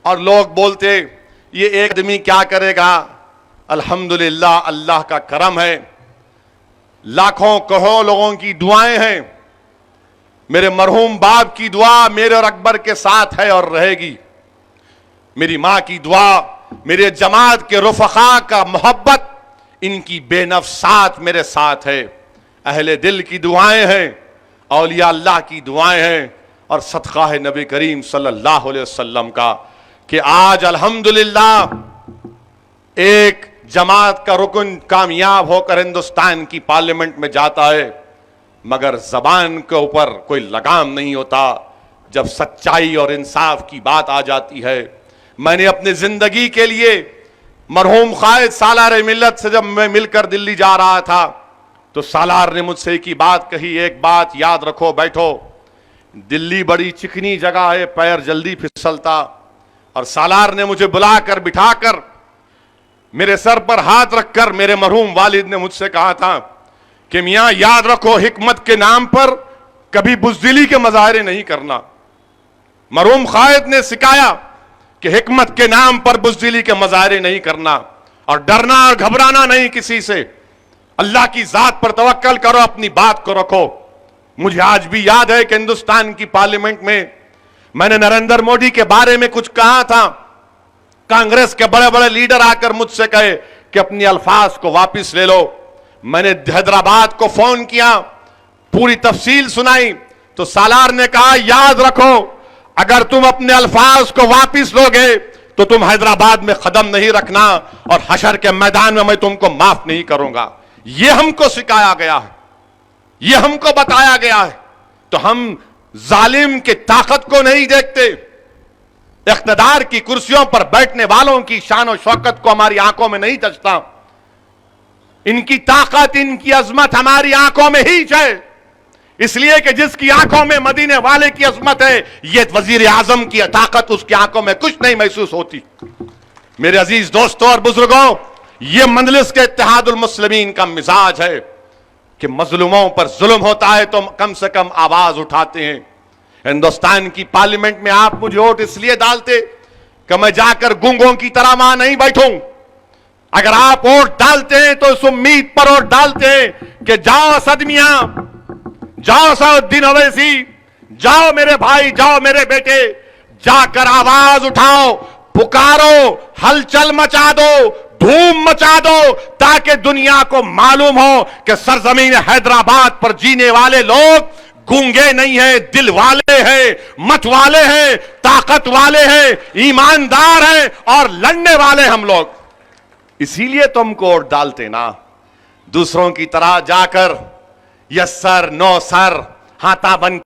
اور لوگ بولتے یہ ایک آدمی کیا کرے گا. الحمدللہ اللہ کا کرم ہے, لاکھوں کروڑوں لوگوں کی دعائیں ہیں. میرے مرحوم باپ کی دعا میرے اور اکبر کے ساتھ ہے اور رہے گی. میری ماں کی دعا, میرے جماعت کے رفقا کا محبت, ان کی بے نفس ساتھ میرے ساتھ ہے. اہل دل کی دعائیں ہیں, اولیاء اللہ کی دعائیں ہیں, اور صدقہ ہے نبی کریم صلی اللہ علیہ وسلم کا کہ آج الحمدللہ ایک جماعت کا رکن کامیاب ہو کر ہندوستان کی پارلیمنٹ میں جاتا ہے, مگر زبان کے اوپر کوئی لگام نہیں ہوتا جب سچائی اور انصاف کی بات آ جاتی ہے. میں نے اپنی زندگی کے لیے مرحوم قائد سالار ملت سے جب میں مل کر دلی جا رہا تھا تو سالار نے مجھ سے ایک ہی بات کہی, ایک بات یاد رکھو بیٹھو, دلی بڑی چکنی جگہ ہے, پیر جلدی پھسلتا. اور سالار نے مجھے بلا کر بٹھا کر میرے سر پر ہاتھ رکھ کر میرے مرحوم والد نے مجھ سے کہا تھا کہ میاں یاد رکھو حکمت کے نام پر کبھی بزدلی کے مظاہرے نہیں کرنا. مرحوم قائد نے سکھایا کہ حکمت کے نام پر بزدلی کے مظاہرے نہیں کرنا, اور ڈرنا اور گھبرانا نہیں کسی سے. اللہ کی ذات پر توکل کرو, اپنی بات کو رکھو. مجھے آج بھی یاد ہے کہ ہندوستان کی پارلیمنٹ میں نے نریندر مودی کے بارے میں کچھ کہا تھا. کانگریس کے بڑے بڑے لیڈر آ کر مجھ سے کہے کہ اپنی الفاظ کو واپس لے لو. میں نے حیدرآباد کو فون کیا, پوری تفصیل سنائی, تو سالار نے کہا یاد رکھو اگر تم اپنے الفاظ کو واپس لو گے تو تم حیدرآباد میں قدم نہیں رکھنا, اور حشر کے میدان میں تم کو معاف نہیں کروں گا. یہ ہم کو سکھایا گیا ہے, یہ ہم کو بتایا گیا ہے. تو ہم ظالم کی طاقت کو نہیں دیکھتے, اقتدار کی کرسیوں پر بیٹھنے والوں کی شان و شوکت کو ہماری آنکھوں میں نہیں جچتا. ان کی طاقت, ان کی عظمت ہماری آنکھوں میں ہی ہے, اس لیے کہ جس کی آنکھوں میں مدینے والے کی عظمت ہے, یہ وزیر اعظم کی طاقت اس کی آنکھوں میں کچھ نہیں محسوس ہوتی. میرے عزیز دوستوں اور بزرگوں, یہ مجلس کے اتحاد المسلمین کا مزاج ہے کہ مظلوموں پر ظلم ہوتا ہے تو کم سے کم آواز اٹھاتے ہیں. ہندوستان کی پارلیمنٹ میں آپ مجھے ووٹ اس لیے ڈالتے کہ میں جا کر گونگوں کی طرح وہاں نہیں بیٹھوں. اگر آپ ووٹ ڈالتے ہیں تو اس امید پر ووٹ ڈالتے ہیں کہ جاؤ اسد میاں, جاؤ اسد الدین اویسی, جاؤ میرے بھائی, جاؤ میرے بیٹے, جا کر آواز اٹھاؤ, پکارو, ہلچل مچا دو, دھوم مچا دو, تاکہ دنیا کو معلوم ہو کہ سرزمین حیدرآباد پر جینے والے لوگ گونگے نہیں ہیں, دل والے ہیں, مت والے ہیں, طاقت والے ہیں, ایماندار ہیں, اور لڑنے والے ہم لوگ. اسی لیے تم کو ووٹ ڈالتے نا. دوسروں کی طرح جا کر یس سر, نو سر, ہاتھا بن